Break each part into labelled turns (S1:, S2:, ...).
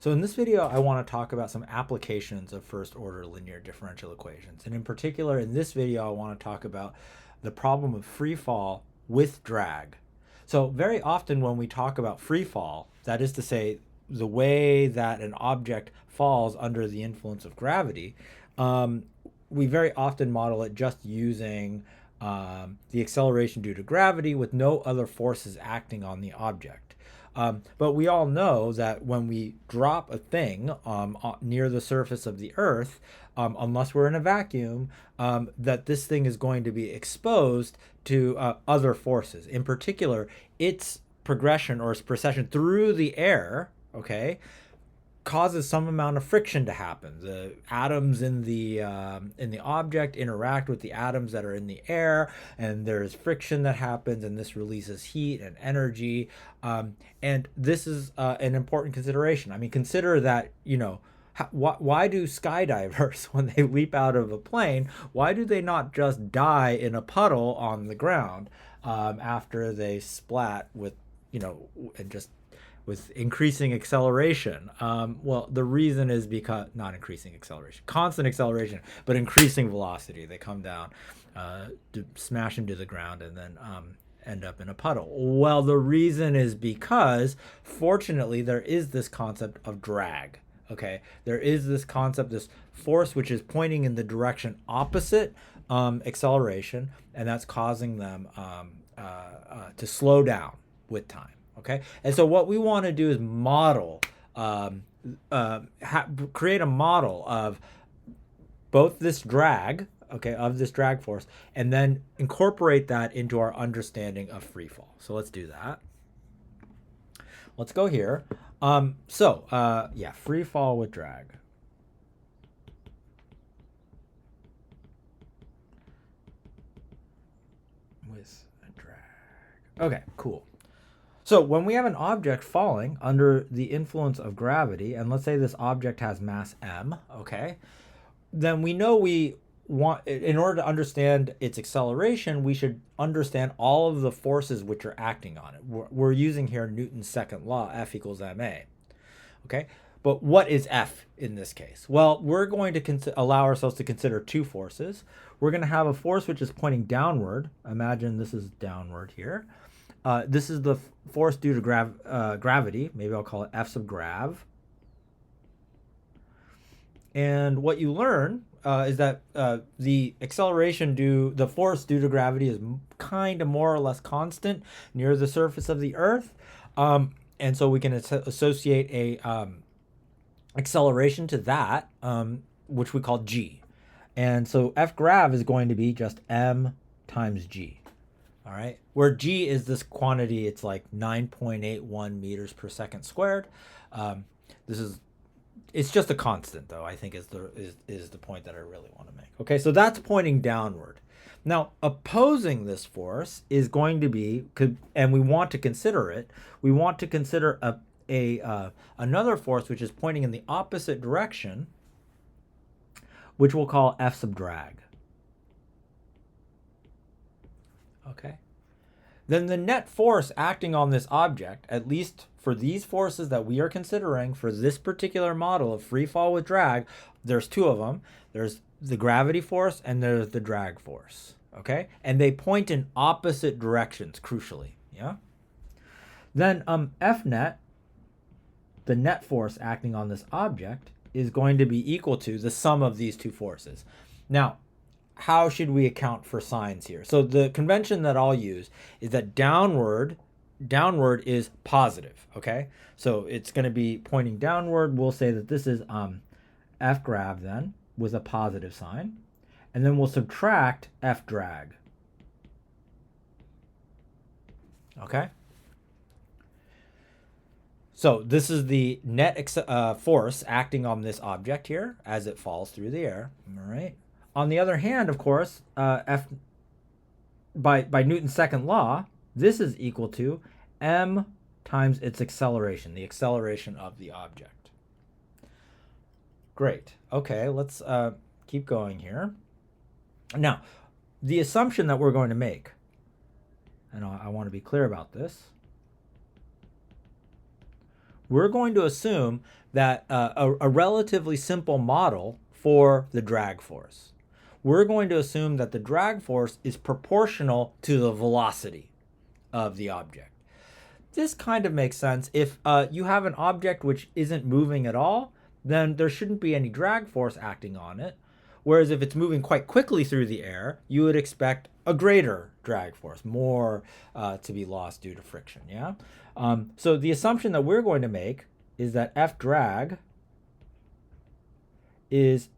S1: So in this video, I want to talk about some applications of first order linear differential equations. And in particular, in this video, I want to talk about the problem of free fall with drag. So very often when we talk about free fall, that is to say, the way that an object falls under the influence of gravity, we very often model it just using the acceleration due to gravity with no other forces acting on the object. But we all know that when we drop a thing near the surface of the Earth, unless we're in a vacuum, that this thing is going to be exposed to other forces. In particular, its progression or its precession through the air, okay, causes some amount of friction to happen. The atoms in the object interact with the atoms that are in the air, and there's friction that happens, and this releases heat and energy. And this is an important consideration. I mean, consider that, you know, why do skydivers, when they leap out of a plane, why do they not just die in a puddle on the ground after they splat with, you know, and just with increasing acceleration? Well, the reason is because, not increasing acceleration, constant acceleration, but increasing velocity. They come down, to smash into the ground, and then end up in a puddle. Well, the reason is because, fortunately, there is this concept of drag. Okay, there is this concept, this force which is pointing in the direction opposite acceleration, and that's causing them to slow down with time. Okay, and so what we want to do is model, create a model of both this drag, okay, of this drag force, and then incorporate that into our understanding of free fall. So let's do that. Let's go here. Yeah, free fall with drag. With a drag. Okay, cool. So when we have an object falling under the influence of gravity, and let's say this object has mass m, okay, then we know we want, in order to understand its acceleration, we should understand all of the forces which are acting on it. We're using here Newton's second law, F equals ma. Okay, but what is F in this case? Well, we're going to allow ourselves to consider two forces. We're going to have a force which is pointing downward. Imagine this is downward here. This is the force due to gravity. Maybe I'll call it F sub grav. And what you learn is that the acceleration the force due to gravity is kind of more or less constant near the surface of the Earth. And so we can associate a acceleration to that, which we call g. And so F grav is going to be just m times g. All right, where g is this quantity, it's like 9.81 meters per second squared. It's just a constant, though, I think is the point that I really want to make. Okay, so that's pointing downward. Now, opposing this force is going to be, and we want to consider it, we want to consider another force which is pointing in the opposite direction, which we'll call F sub drag. Okay. Then the net force acting on this object, at least for these forces that we are considering for this particular model of free fall with drag, there's two of them. There's the gravity force and there's the drag force. Okay, and they point in opposite directions, crucially. Yeah. Then F net, the net force acting on this object, is going to be equal to the sum of these two forces. Now, how should we account for signs here? So the convention that I'll use is that downward is positive, okay? So it's going to be pointing downward. We'll say that this is F grav then with a positive sign. And then we'll subtract F drag. Okay? So this is the net force acting on this object here as it falls through the air, all right? On the other hand, of course, by Newton's second law, this is equal to m times its acceleration, the acceleration of the object. Great. Okay, let's keep going here. Now, the assumption that we're going to make, and I want to be clear about this, we're going to assume that a relatively simple model for the drag force. We're going to assume that the drag force is proportional to the velocity of the object. This kind of makes sense. If you have an object which isn't moving at all, then there shouldn't be any drag force acting on it. Whereas if it's moving quite quickly through the air, you would expect a greater drag force, more to be lost due to friction. Yeah. So the assumption that we're going to make is that F drag is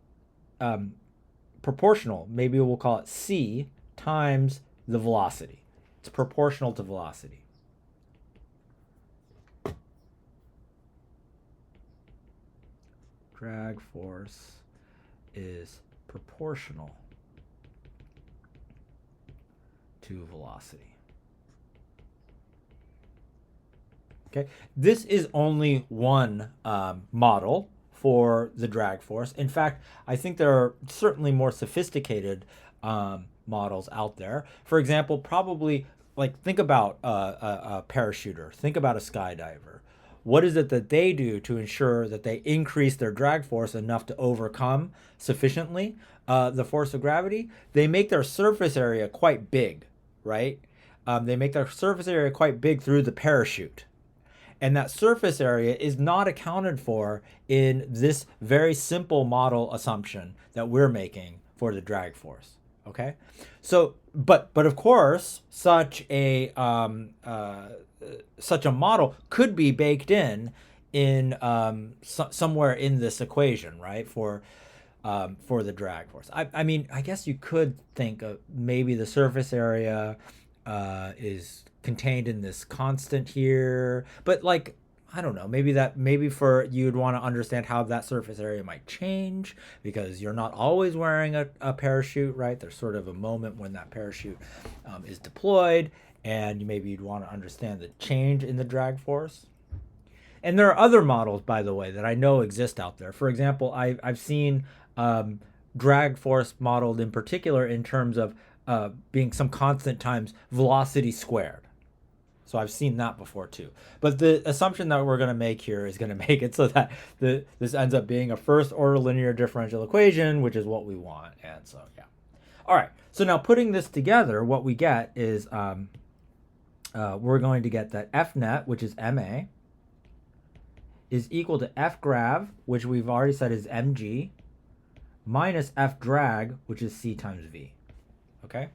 S1: proportional. Maybe we'll call it C times the velocity. It's proportional to velocity. Drag force is proportional to velocity. Okay, this is only one model for the drag force. In fact, I think there are certainly more sophisticated models out there. For example, probably like think about a parachuter, think about a skydiver. What is it that they do to ensure that they increase their drag force enough to overcome sufficiently the force of gravity? They make their surface area quite big, right? They make their surface area quite big through the parachute. And that surface area is not accounted for in this very simple model assumption that we're making for the drag force. Okay, so but of course, such a model could be baked in somewhere in this equation, right? For the drag force. I mean, I guess you could think of maybe the surface area is contained in this constant here, but like, I don't know, maybe for you'd want to understand how that surface area might change because you're not always wearing a parachute, right? There's sort of a moment when that parachute is deployed, and maybe you'd want to understand the change in the drag force. And there are other models, by the way, that I know exist out there. For example, I've seen drag force modeled in particular in terms of being some constant times velocity squared. So I've seen that before too. But the assumption that we're going to make here is going to make it so that this ends up being a first order linear differential equation, which is what we want. And so, yeah. All right. So now putting this together, what we get is we're going to get that F net, which is MA, is equal to F grav, which we've already said is mg, minus F drag, which is C times V. Okay?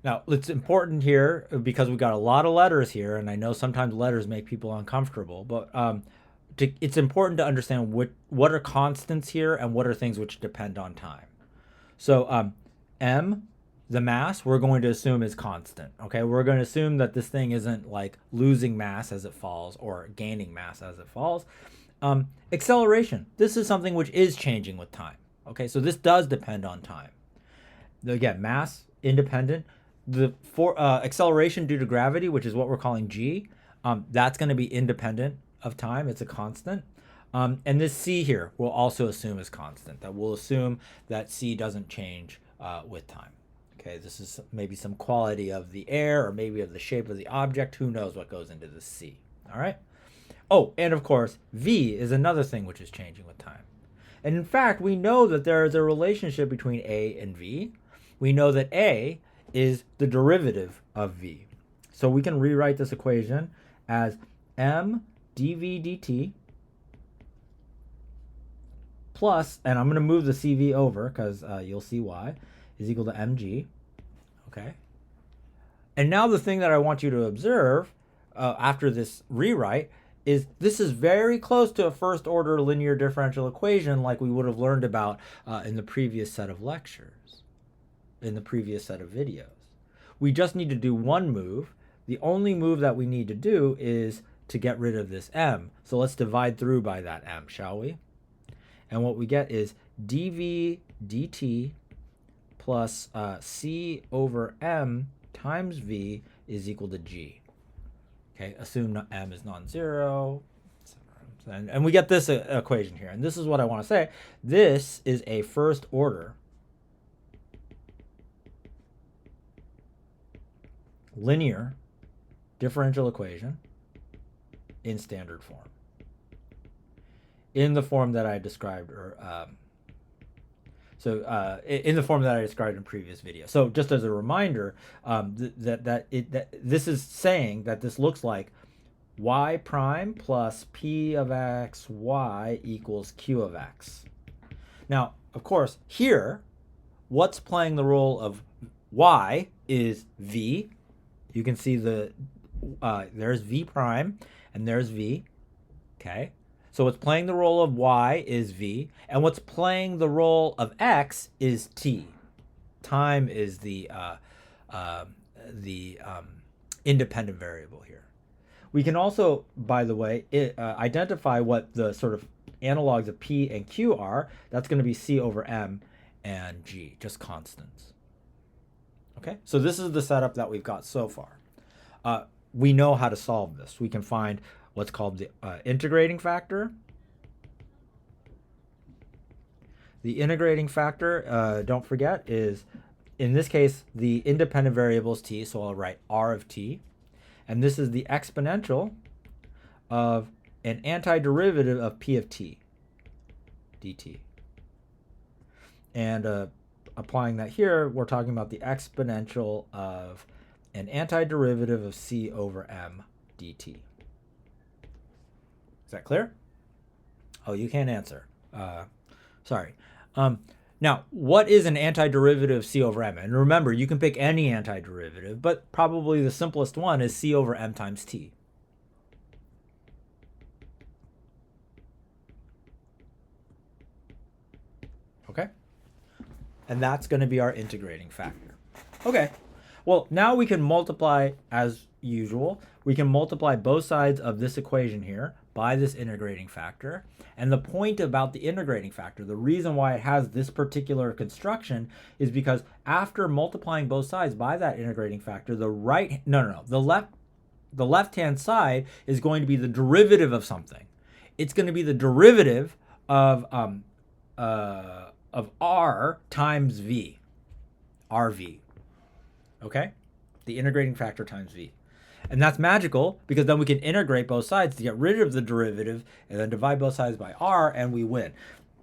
S1: Now, it's important here because we've got a lot of letters here, and I know sometimes letters make people uncomfortable, but it's important to understand what are constants here and what are things which depend on time. So m, the mass, we're going to assume is constant. Okay, we're going to assume that this thing isn't like losing mass as it falls or gaining mass as it falls. Acceleration, this is something which is changing with time. Okay, so this does depend on time. Again, mass, independent. The acceleration due to gravity, which is what we're calling g, that's going to be independent of time. It's a constant. And this c here we'll also assume is constant. That we'll assume that c doesn't change with time. Okay, this is maybe some quality of the air or maybe of the shape of the object. Who knows what goes into the c. All right. Oh, and of course, v is another thing which is changing with time. And in fact, we know that there is a relationship between a and v. We know that a is the derivative of v. So we can rewrite this equation as m dv dt plus, and I'm going to move the cv over because you'll see why, is equal to mg. Okay. And now the thing that I want you to observe after this rewrite is this is very close to a first order linear differential equation like we would have learned about in the previous set of lectures, in the previous set of videos. We just need to do one move. The only move that we need to do is to get rid of this m. So let's divide through by that m, shall we? And what we get is dv dt plus c over m times v is equal to g. Okay, assume m is non-zero. And we get this equation here. And this is what I want to say. This is a first order linear differential equation in standard form, in the form that I described, or in the form that I described in previous video. So just as a reminder, this is saying that this looks like y prime plus p of x y equals q of x. Now, of course, here, what's playing the role of y is v. You can see there's v prime and there's v. Okay. So what's playing the role of y is v, and what's playing the role of x is t. Time is the independent variable here. We can also, by the way, identify what the sort of analogs of p and q are. That's going to be c over m and g, just constants. Okay, so this is the setup that we've got so far. We know how to solve this. We can find what's called the integrating factor. The integrating factor, don't forget, is, in this case, the independent variable is t, so I'll write r of t. And this is the exponential of an antiderivative of p of t, dt. And applying that here, we're talking about the exponential of an antiderivative of c over m dt. Is that clear? Oh, you can't answer. Sorry. Now, what is an antiderivative of c over m? And remember, you can pick any antiderivative, but probably the simplest one is c over m times t. Okay? And that's going to be our integrating factor. Okay. Well, now we can multiply, as usual. We can multiply both sides of this equation here by this integrating factor. And the point about the integrating factor, the reason why it has this particular construction, is because after multiplying both sides by that integrating factor, the left-hand side is going to be the derivative of something. It's going to be the derivative of r times v, rv. Okay? The integrating factor times v. And that's magical because then we can integrate both sides to get rid of the derivative and then divide both sides by r and we win.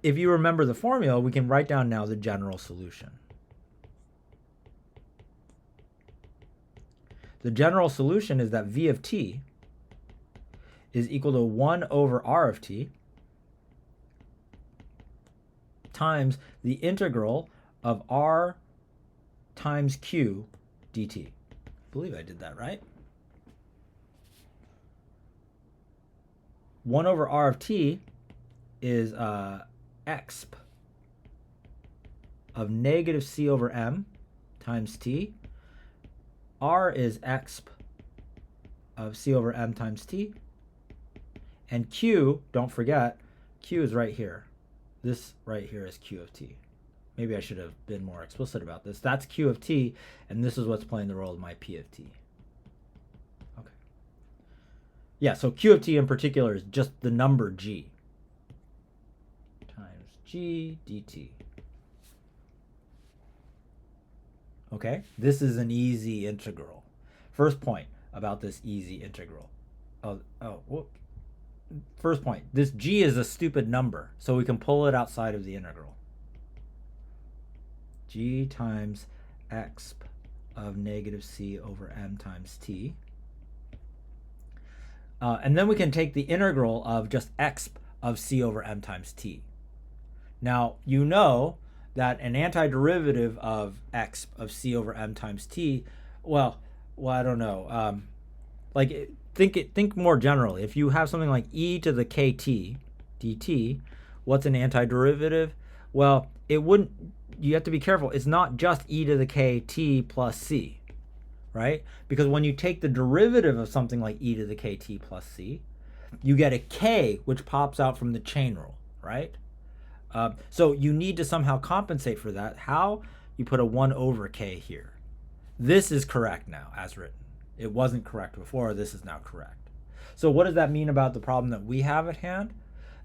S1: If you remember the formula, we can write down now the general solution. The general solution is that v of t is equal to 1 over r of t times the integral of r times q dt. I believe I did that right. 1 over r of t is exp of negative c over m times t. R is exp of c over m times t. And q, don't forget, q is right here. This right here is q of t. Maybe I should have been more explicit about this. That's q of t, and this is what's playing the role of my p of t. Okay. Yeah, so q of t in particular is just the number g times g dt. Okay, this is an easy integral. First point about this easy integral. First point, this g is a stupid number, so we can pull it outside of the integral. G times exp of negative c over m times t. And then we can take the integral of just exp of c over m times t. Now, you know that an antiderivative of exp of c over m times t, well, I don't know. Think more generally. If you have something like e to the kt dt, what's an antiderivative? Well, it wouldn't. You have to be careful. It's not just e to the kt plus c, right? Because when you take the derivative of something like e to the kt plus c, you get a k which pops out from the chain rule, right? So you need to somehow compensate for that. How? You put a 1 over k here. This is correct now, as written. It wasn't correct before. This is now correct. So what does that mean about the problem that we have at hand?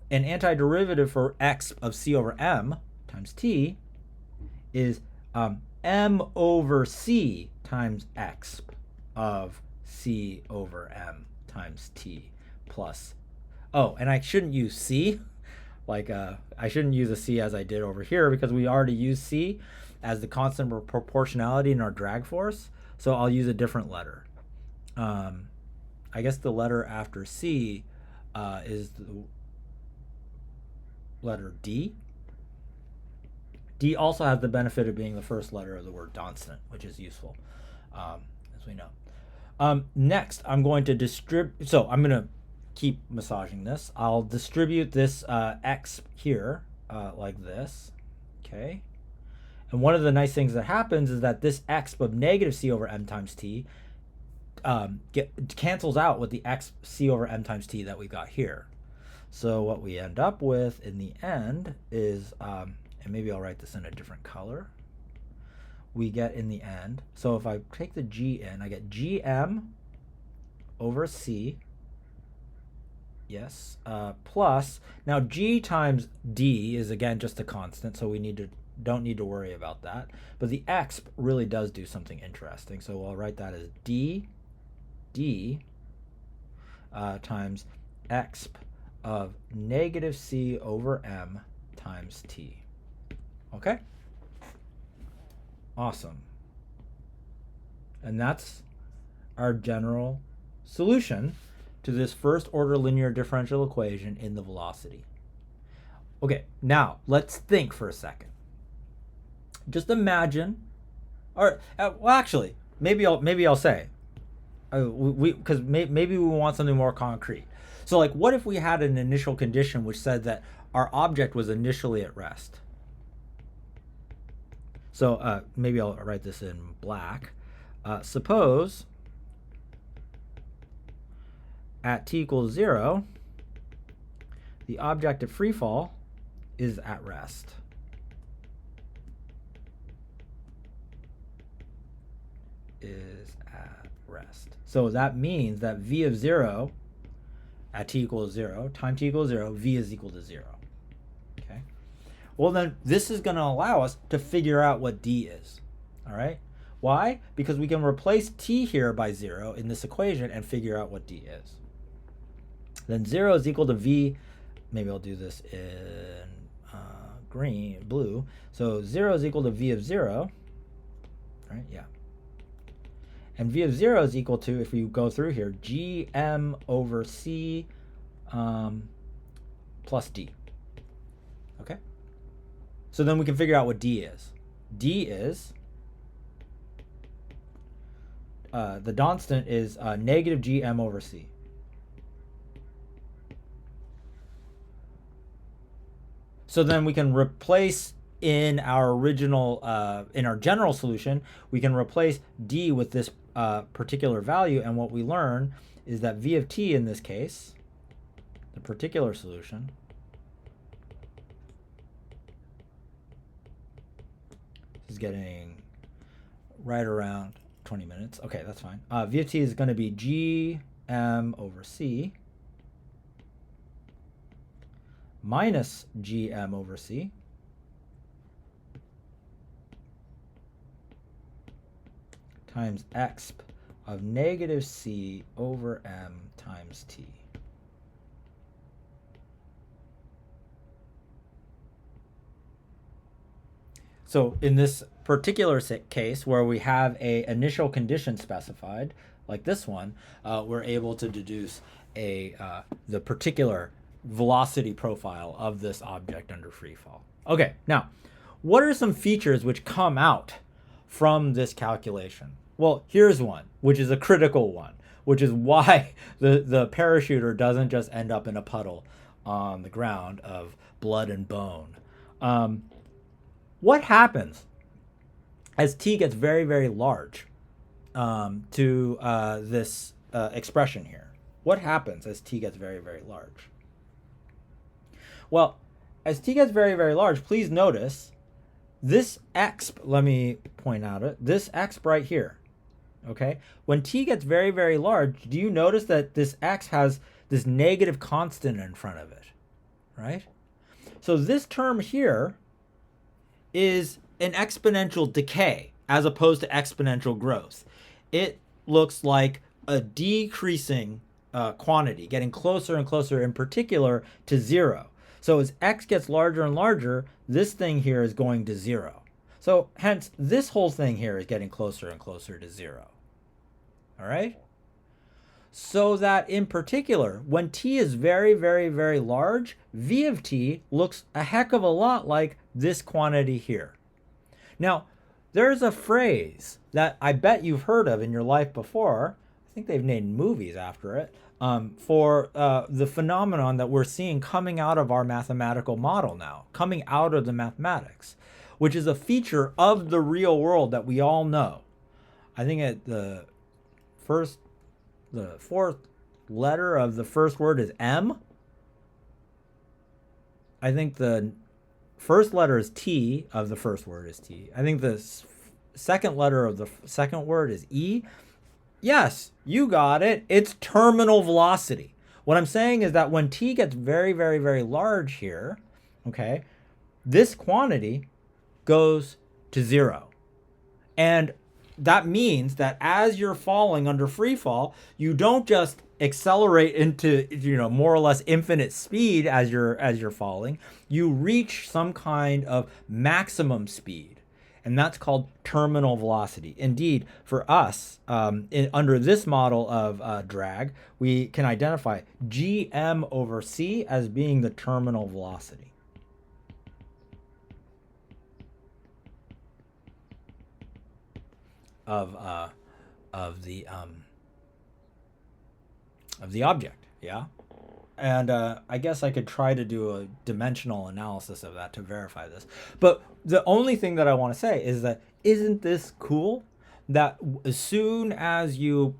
S1: An antiderivative for exp of c over m times t is m over c times exp of c over m times t plus, oh, and I shouldn't use c, like I shouldn't use a c as I did over here because we already used c as the constant of proportionality in our drag force. So I'll use a different letter. I guess the letter after c is the letter D. D also has the benefit of being the first letter of the word constant, which is useful, as we know. Next, I'm going to distribute. So I'm going to keep massaging this. I'll distribute this x here like this. Okay. And one of the nice things that happens is that this x of negative c over m times t cancels out with the x c over m times t that we got here. So what we end up with in the end is, and maybe I'll write this in a different color, we get in the end, so if I take the g in, I get gm over c, yes, plus, now g times d is again just a constant, so we don't need to worry about that, but the exp really does do something interesting, so I'll write that as d times exp of negative c over m times t. Okay? Awesome. And that's our general solution to this first order linear differential equation in the velocity. Okay, now let's think for a second. Just imagine, or well, actually, maybe I'll say, because maybe we want something more concrete. So like, what if we had an initial condition which said that our object was initially at rest? So maybe I'll write this in black. Suppose at t equals 0, the object at free fall is at rest. Is at rest. So that means that v of 0 at t equals 0, time t equals 0, v is equal to 0. Okay. Well, then this is going to allow us to figure out what d is. All right. Why? Because we can replace t here by 0 in this equation and figure out what d is. Then 0 is equal to v. Maybe I'll do this in blue. So 0 is equal to v of 0. Right? Yeah. And v of 0 is equal to, if we go through here, gm over c plus d. Okay? So then we can figure out what d is. D is, the constant is negative gm over c. So then we can replace in our original, in our general solution, we can replace d with this particular value, and what we learn is that v of t in this case, the particular solution, is getting right around 20 minutes. Okay, that's fine. V of t is going to be gm over c minus gm over c times exp of negative c over m times t. So in this particular case where we have an initial condition specified, like this one, we're able to deduce the particular velocity profile of this object under free fall. Okay, now, what are some features which come out from this calculation? Well, here's one, which is a critical one, which is why the parachuter doesn't just end up in a puddle on the ground of blood and bone. What happens as t gets very, very large to this expression here? What happens as t gets very, very large? Well, as t gets very, very large, please notice this exp, let me point out it, this exp right here, okay? When t gets very, very large, do you notice that this x has this negative constant in front of it, right? So this term here is an exponential decay as opposed to exponential growth. It looks like a decreasing quantity, getting closer and closer in particular to 0. So as x gets larger and larger, this thing here is going to 0. So hence, this whole thing here is getting closer and closer to 0. All right? So that in particular, when t is very, very, very large, v of t looks a heck of a lot like this quantity here. Now, there's a phrase that I bet you've heard of in your life before. I think they've named movies after it, for the phenomenon that we're seeing coming out of our mathematical model now, coming out of the mathematics, which is a feature of the real world that we all know. I think the fourth letter of the first word is M. I think the first letter is T of the first word is T. I think the second letter of the second word is E. Yes, you got it. It's terminal velocity. What I'm saying is that when t gets very, very, very large here, okay, this quantity goes to 0. And that means that as you're falling under free fall, you don't just accelerate into, more or less infinite speed as you're falling. You reach some kind of maximum speed. And that's called terminal velocity. Indeed, for us, under this model of drag, we can identify gm over c as being the terminal velocity. Of the object, yeah? And I guess I could try to do a dimensional analysis of that to verify this. But the only thing that I want to say is that isn't this cool? That as soon as you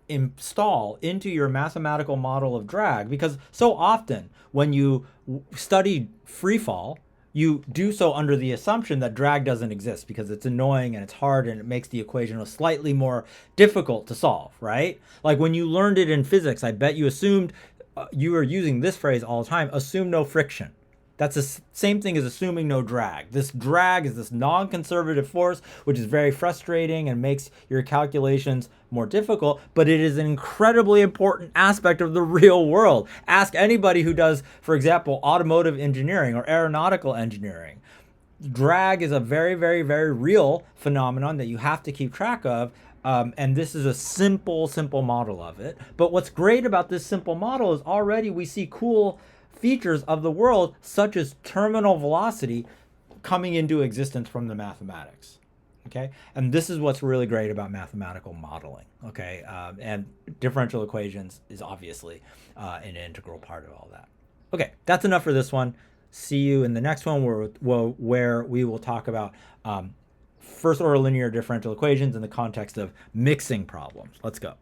S1: install into your mathematical model of drag, because so often when you study free fall, you do so under the assumption that drag doesn't exist because it's annoying and it's hard and it makes the equation slightly more difficult to solve, right? Like when you learned it in physics, I bet you assumed you are using this phrase all the time, assume no friction. That's the same thing as assuming no drag. This drag is this non-conservative force, which is very frustrating and makes your calculations more difficult, but it is an incredibly important aspect of the real world. Ask anybody who does, for example, automotive engineering or aeronautical engineering. Drag is a very, very, very real phenomenon that you have to keep track of. And this is a simple model of it. But what's great about this simple model is already we see cool features of the world, such as terminal velocity, coming into existence from the mathematics. Okay, and this is what's really great about mathematical modeling. Okay, and differential equations is obviously an integral part of all that. Okay, that's enough for this one. See you in the next one where we will talk about first order linear differential equations in the context of mixing problems. Let's go.